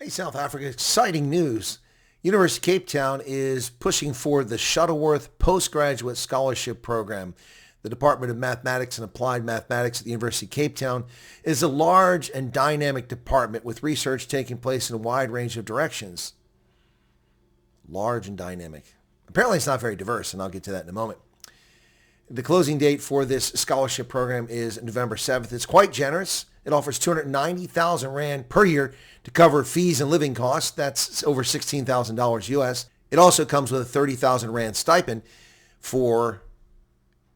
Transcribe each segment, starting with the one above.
Hey, South Africa, exciting news. University of Cape Town is pushing forward the Shuttleworth Postgraduate Scholarship Program. The Department of Mathematics and Applied Mathematics at the University of Cape Town is a large and dynamic department with research taking place in a wide range of directions. Large and dynamic. Apparently it's not very diverse, and I'll get to that in a moment. The closing date for this scholarship program is November 7th. It's quite generous. It offers 290,000 Rand per year to cover fees and living costs. That's over $16,000 US. It also comes with a 30,000 Rand stipend for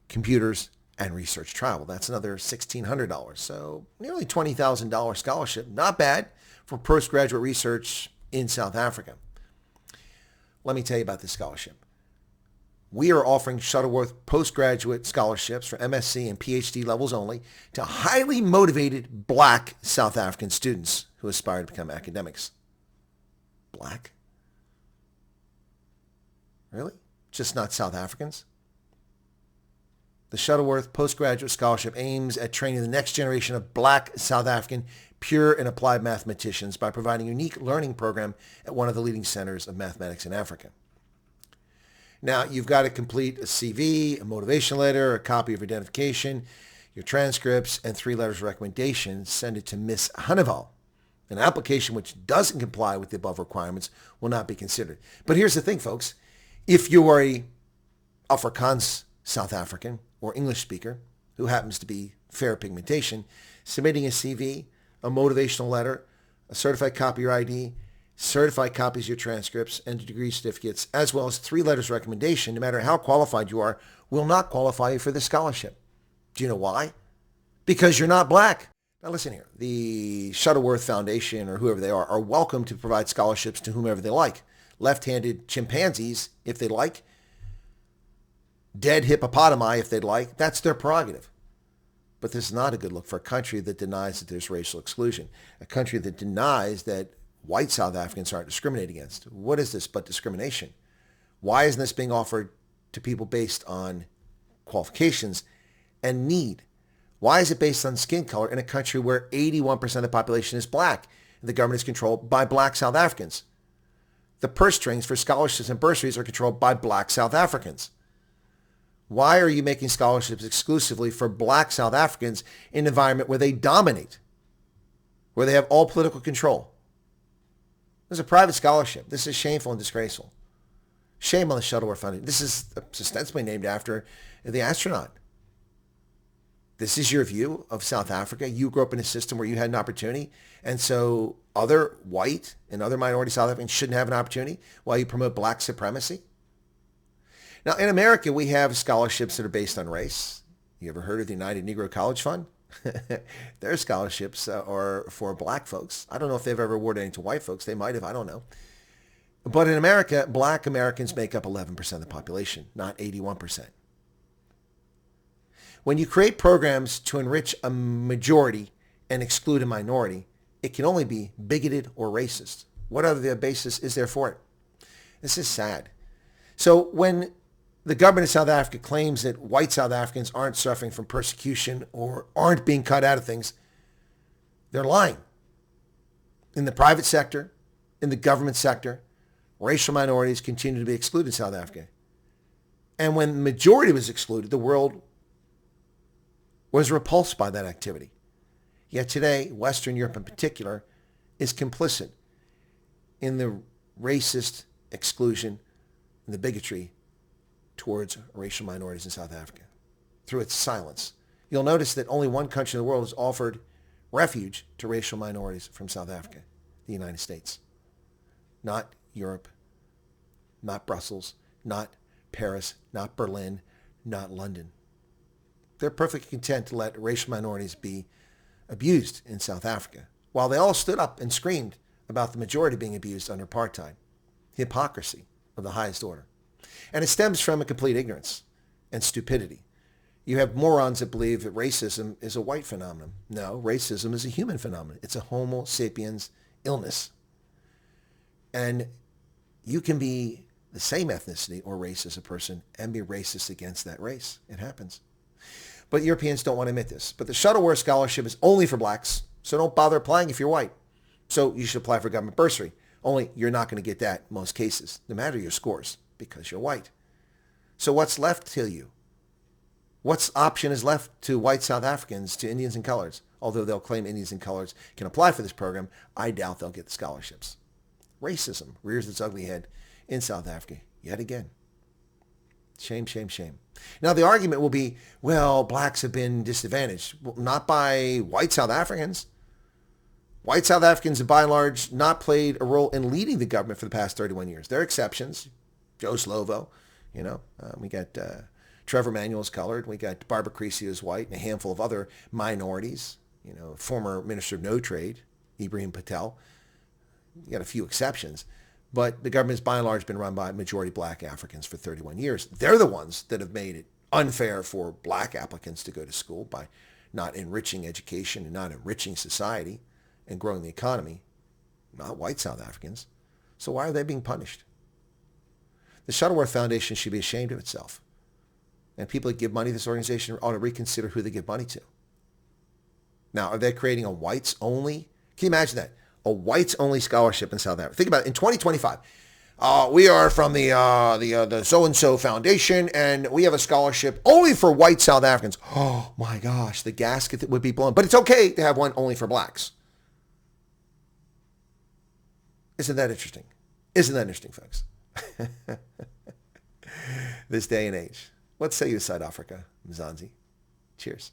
computers and research travel. That's another $1,600. So nearly $20,000 scholarship. Not bad for postgraduate research in South Africa. Let me tell you about this scholarship. We are offering Shuttleworth postgraduate scholarships for MSc and PhD levels only to highly motivated Black South African students who aspire to become academics. Black? Really? Just not South Africans? The Shuttleworth Postgraduate Scholarship aims at training the next generation of Black South African pure and applied mathematicians by providing a unique learning program at one of the leading centers of mathematics in Africa. Now, you've got to complete a CV, a motivation letter, a copy of identification, your transcripts, and 3 letters of recommendation. Send it to Miss Hanneval. An application which doesn't comply with the above requirements will not be considered. But here's the thing, folks. If you are a Afrikaans South African or English speaker who happens to be fair pigmentation, submitting a CV, a motivational letter, a certified copy of your ID, certified copies of your transcripts and degree certificates, as well as 3 letters of recommendation, no matter how qualified you are, will not qualify you for this scholarship. Do you know why? Because you're not Black. Now listen here. The Shuttleworth Foundation, or whoever they are welcome to provide scholarships to whomever they like. Left-handed chimpanzees, if they like. Dead hippopotami, if they'd like. That's their prerogative. But this is not a good look for a country that denies that there's racial exclusion. A country that denies that white South Africans aren't discriminated against. What is this but discrimination? Why isn't this being offered to people based on qualifications and need? Why is it based on skin color in a country where 81% of the population is Black and the government is controlled by Black South Africans? The purse strings for scholarships and bursaries are controlled by Black South Africans. Why are you making scholarships exclusively for Black South Africans in an environment where they dominate, where they have all political control? This is a private scholarship. This is shameful and disgraceful. Shame on the Shuttleworth Foundation. This is ostensibly named after the astronaut. This is your view of South Africa. You grew up in a system where you had an opportunity, and so other white and other minority South Africans shouldn't have an opportunity while you promote Black supremacy? Now, in America, we have scholarships that are based on race. You ever heard of the United Negro College Fund? Their scholarships are for Black folks. I don't know if they've ever awarded any to white folks. They might have. I don't know. But in America, Black Americans make up 11% of the population, not 81%. When you create programs to enrich a majority and exclude a minority, it can only be bigoted or racist. What other basis is there for it? This is sad. So when the government of South Africa claims that white South Africans aren't suffering from persecution or aren't being cut out of things, they're lying. In the private sector, in the government sector, racial minorities continue to be excluded in South Africa. And when the majority was excluded, the world was repulsed by that activity. Yet today, Western Europe in particular is complicit in the racist exclusion and the bigotry towards racial minorities in South Africa through its silence. You'll notice that only one country in the world has offered refuge to racial minorities from South Africa, the United States. Not Europe, not Brussels, not Paris, not Berlin, not London. They're perfectly content to let racial minorities be abused in South Africa, while they all stood up and screamed about the majority being abused under apartheid. Hypocrisy of the highest order. And it stems from a complete ignorance and stupidity. You have morons that believe that racism is a white phenomenon. No, racism is a human phenomenon. It's a Homo sapiens illness. And you can be the same ethnicity or race as a person and be racist against that race. It happens. But Europeans don't want to admit this. But the Shuttleworth Scholarship is only for Blacks, so don't bother applying if you're white. So you should apply for government bursary. Only you're not going to get that in most cases, no matter your scores, because you're white. So what's left to you? What option is left to white South Africans, to Indians and coloreds? Although they'll claim Indians and coloreds can apply for this program, I doubt they'll get the scholarships. Racism rears its ugly head in South Africa yet again. Shame, shame, shame. Now the argument will be, well, blacks have been disadvantaged. Well, not by white South Africans. White South Africans have by and large not played a role in leading the government for the past 31 years. There are exceptions. Joe Slovo, we got Trevor Manuel's colored. We got Barbara Creasy is white, and a handful of other minorities. Former Minister of No Trade, Ibrahim Patel. You got a few exceptions. But the government's by and large been run by majority black Africans for 31 years. They're the ones that have made it unfair for black applicants to go to school by not enriching education and not enriching society and growing the economy, not white South Africans. So why are they being punished? The Shuttleworth Foundation should be ashamed of itself. And people that give money to this organization ought to reconsider who they give money to. Now, are they creating a whites-only? Can you imagine that? A whites-only scholarship in South Africa. Think about it. In 2025, we are from the so-and-so foundation, and we have a scholarship only for white South Africans. Oh, my gosh, the gasket that would be blown. But it's okay to have one only for blacks. Isn't that interesting? Isn't that interesting, folks? This day and age. What say you, South Africa, Mzansi? Cheers.